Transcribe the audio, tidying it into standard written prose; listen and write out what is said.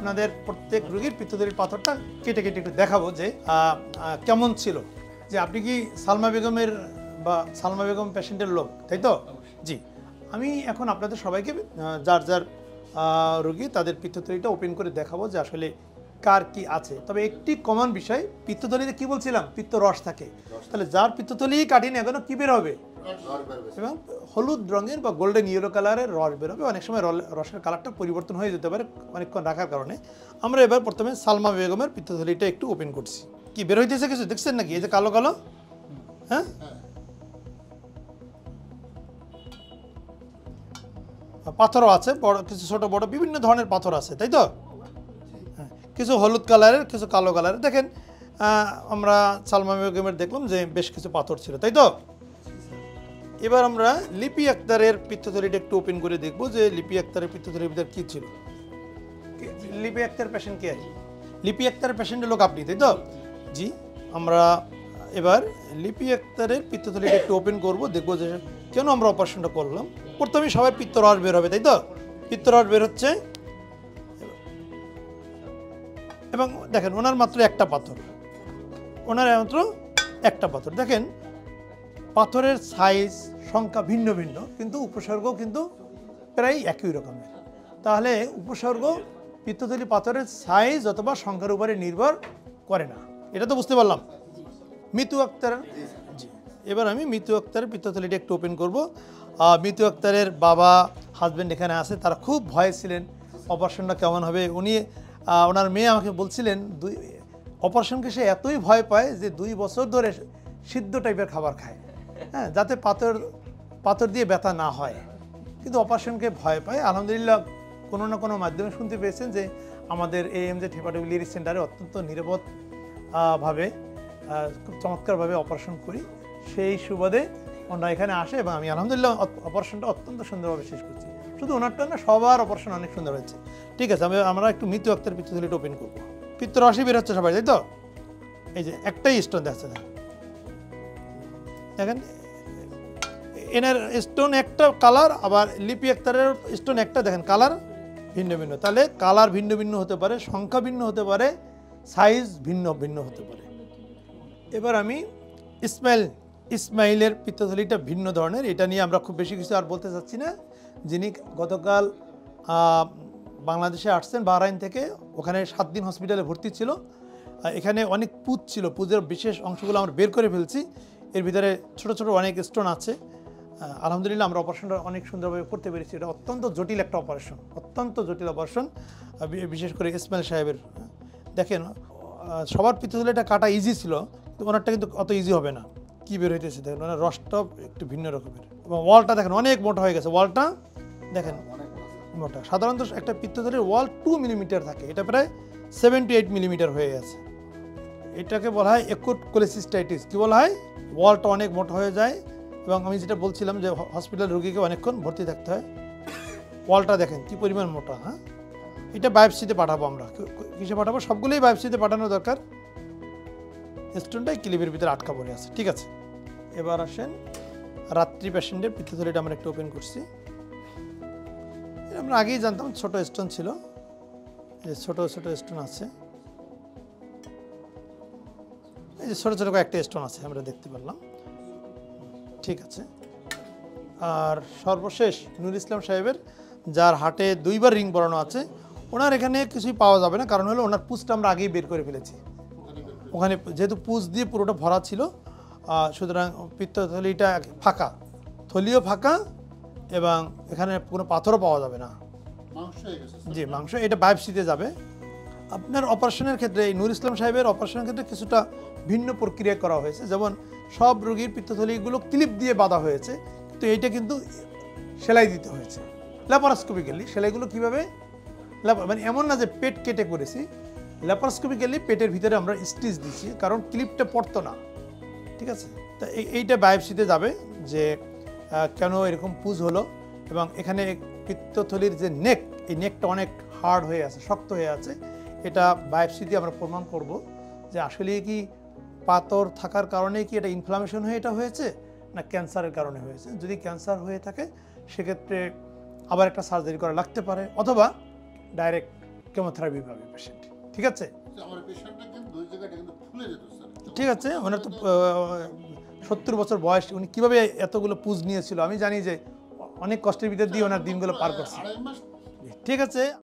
আপনাদের প্রত্যেক রোগীর পিত্তথলির পাথরটা কেটে কেটে একটু দেখাবো যে কেমন ছিল। যে আপনি কি সালমা বেগমের বা সালমা বেগম পেশেন্টের লোক, তাই তো? জি, আমি এখন আপনাদের সবাইকে যার যার রোগী তাদের পিত্তথলিটা ওপেন করে দেখাবো যে আসলে কার কি আছে। তবে একটি কমন বিষয়, পিত্তথলিতে কি বলছিলাম, পিত্ত রস থাকে। তাহলে যার পিত্তথলি কাটিনি এখনো কি বের হবে, এবং হলুদ রঙের বা গোল্ডেন ইয়েলো কালারের রস বেরোবে। অনেক সময় রসের কালারটা পরিবর্তন হয়ে যেতে পারে অনেকক্ষণ রাখার কারণে। আমরা এবার প্রথমে সালমা বেগমের পিত্তথলিটা একটু ওপেন করছি। কি বের হইতেছে কিছু দেখছেন নাকি? এই যে কালো কালো, হ্যাঁ, পাথরও আছে, বড় কিছু ছোট বড় বিভিন্ন ধরনের পাথর আছে, তাই তো? কিছু হলুদ কালারের, কিছু কালো কালারের। দেখেন আমরা সালমা বেগমের দেখলাম যে বেশ কিছু পাথর ছিল, তাই তো? এবার আমরা লিপি আক্তারের পিত্তথলিটা একটু ওপেন করে দেখবো যে লিপি আক্তারের পিত্তথলির ভিতরে কী ছিল। লিপি আক্তার পেশেন্ট কে? লিপি আক্তারের পেশেন্টের লোক আপনি, তাই তো? জি, আমরা এবার লিপি আক্তারের পিত্তথলিটা একটু ওপেন করব, দেখবো যে কেন আমরা অপারেশনটা করলাম। প্রথমে সবাই পিত্তরস বের হবে, তাই তো? পিত্তরস বের হচ্ছে এবং দেখেন ওনার মাত্র একটা পাথর, ওনার মাত্র একটা পাথর। দেখেন পাথরের সাইজ সংখ্যা ভিন্ন ভিন্ন, কিন্তু উপসর্গ কিন্তু প্রায় একই রকমের। তাহলে উপসর্গ পিত্তথলি পাথরের সাইজ অথবা সংখ্যার উপরে নির্ভর করে না, এটা তো বুঝতে পারলাম। মিতু আক্তার, জি, এবার আমি মিতু আক্তারের পিত্তথলিটা একটু ওপেন করব। মিতু আক্তারের বাবা হাজব্যান্ড এখানে আছে, তারা খুব ভয়ে ছিলেন অপারেশনটা কেমন হবে। উনি ওনার মেয়ে আমাকে বলছিলেন অপারেশনকে সে এতই ভয় পায় যে 2 বছর ধরে সিদ্ধ টাইপের খাবার খায়, হ্যাঁ, যাতে পাথর দিয়ে ব্যথা না হয়, কিন্তু অপারেশনকে ভয় পায়। আলহামদুলিল্লাহ কোনো না কোনো মাধ্যমে শুনতে পেয়েছেন যে আমাদের AMZ হেপাটোবিলিয়ারি সেন্টারে অত্যন্ত নিরাপদ ভাবে খুব চমৎকারভাবে অপারেশন করি। সেই সুবাদে ওনারা এখানে আসে এবং আমি আলহামদুলিল্লাহ অপারেশনটা অত্যন্ত সুন্দরভাবে শেষ করছি। শুধু ওনারটা না, সবার অপারেশন অনেক সুন্দর হয়েছে। ঠিক আছে, আমরা একটু মিতু আক্তার পিত্তথলিটা ওপেন করবো। পিত্তরসই বের হচ্ছে সবাই, তাই তো? এই যে একটাই স্টোন দেখছে, দেখেন এনার স্টোন একটা কালার, আবার লিপি আক্তারের স্টোন একটা, দেখেন কালার ভিন্ন ভিন্ন। তাহলে কালার ভিন্ন ভিন্ন হতে পারে, সংখ্যা ভিন্ন হতে পারে, সাইজ ভিন্ন ভিন্ন হতে পারে। এবার আমি ইসমাইলের পিত্তথলিটা ভিন্ন ধরনের, এটা নিয়ে আমরা খুব বেশি কিছু আর বলতে চাচ্ছি না। যিনি গতকাল বাংলাদেশে আসছেন বাহরাইন থেকে, ওখানে 7 দিন হসপিটালে ভর্তি ছিল। এখানে অনেক পুঁজ ছিল, পুঁজের বিশেষ অংশগুলো আমরা বের করে ফেলছি। এর ভিতরে ছোট ছোট অনেক স্টোন আছে। আলহামদুলিল্লাহ আমরা অপারেশনটা অনেক সুন্দরভাবে করতে পেরেছি। এটা অত্যন্ত জটিল একটা অপারেশন, অত্যন্ত জটিল অপারেশন, বিশেষ করে ইসমাইল সাহেবের। দেখেন সবার পিত্তথলিটা কাটা ইজি ছিল, কিন্তু ওনারটা কিন্তু অত ইজি হবে না। কী বের হইতেছে দেখেন, ওনার রসটা একটু ভিন্ন রকমের, এবং ওয়ালটা দেখেন অনেক মোটা হয়ে গেছে। ওয়ালটা দেখেন মোটা, সাধারণত একটা পিত্তথলির ওয়াল 2 মিলিমিটার থাকে, এটা প্রায় 7 to 8 মিলিমিটার হয়ে গেছে। এটাকে বলা হয় অ্যাকুট কোলেসিস্টাইটিস। কী বলা হয়? ওয়ালটা অনেক মোটা হয়ে যায়, এবং আমি যেটা বলছিলাম যে হসপিটাল রোগীকে অনেকক্ষণ ভর্তি থাকতে হয়। ওয়ালটা দেখেন কী পরিমাণ মোটা। হ্যাঁ, এটা বায়োপসিতে পাঠাবো আমরা। কিসে পাঠাবো? সবগুলোই বায়োপসিতে পাঠানো দরকার। স্টোনটাই ক্লিপের ভিতরে আটকা পড়ে আছে। ঠিক আছে, এবার আসেন রাত্রি পেশেন্টের পিত্তথলিটা আমরা একটু ওপেন করছি। আমরা আগেই জানতাম ছোট স্টোন ছিল, এই যে ছোট ছোট স্টোন আছে, এই যে ছোট ছোট কয়েকটা স্টোন আছে আমরা দেখতে পারলাম। ঠিক আছে, আর সর্বশেষ নুর ইসলাম সাহেবের, যার হাটে 2বার রিং পরানো আছে, ওনার এখানে কিছুই পাওয়া যাবে না, কারণ হলো ওনার পুঁজটা আমরা আগেই বের করে ফেলেছি। ওখানে যেহেতু পুঁজ দিয়ে পুরোটা ভরা ছিল, সুতরাং পিত্তথলিটা ফাঁকা, থলিও ফাঁকা, এবং এখানে কোনো পাথরও পাওয়া যাবে না। জি, মাংস। এটা বায়োপসিতে যাবে। আপনার অপারেশনের ক্ষেত্রে, এই নুর ইসলাম সাহেবের অপারেশনের ক্ষেত্রে কিছুটা ভিন্ন প্রক্রিয়া করা হয়েছে। যেমন সব রোগীর পিত্তথলিগুলো ক্লিপ দিয়ে বাঁধা হয়েছে, কিন্তু এইটা কিন্তু সেলাই দিতে হয়েছে ল্যাপারোস্কোপিক্যালি। সেলাইগুলো কীভাবে? মানে এমন না যে পেট কেটে করেছি, ল্যাপারোস্কোপিক্যালি পেটের ভিতরে আমরা স্টিচ দিচ্ছি, কারণ ক্লিপটা পড়তো না। ঠিক আছে, তা এইটা বায়োপসিতে যাবে যে কেন এরকম পুঁজ হলো, এবং এখানে পিত্তথলির যে নেক, এই নেকটা অনেক হার্ড হয়ে আছে, শক্ত হয়ে আছে। এটা বায়োপসিতে আমরা প্রমাণ করব যে আসলে কি পাথর থাকার কারণে কি এটা ইনফ্লামেশন হয়ে এটা হয়েছে, না ক্যান্সারের কারণে হয়েছে। যদি ক্যান্সার হয়ে থাকে সেক্ষেত্রে আবার একটা সার্জারি করা লাগতে পারে, অথবা ডাইরেক্ট কেমোথেরাপি পাবে পেশেন্ট। ঠিক আছে, আমার পেশেন্টটা কিন্তু দুই জায়গাটা কিন্তু ফুলে যেত স্যার। ঠিক আছে। ওনার তো 70 বছর বয়স, উনি কিভাবে এতগুলো পুজ নিয়েছিল আমি জানি যে অনেক কষ্টের ভিতর দিয়ে ওনার দিনগুলো পার করছে। আড়াই মাস ঠিক আছে।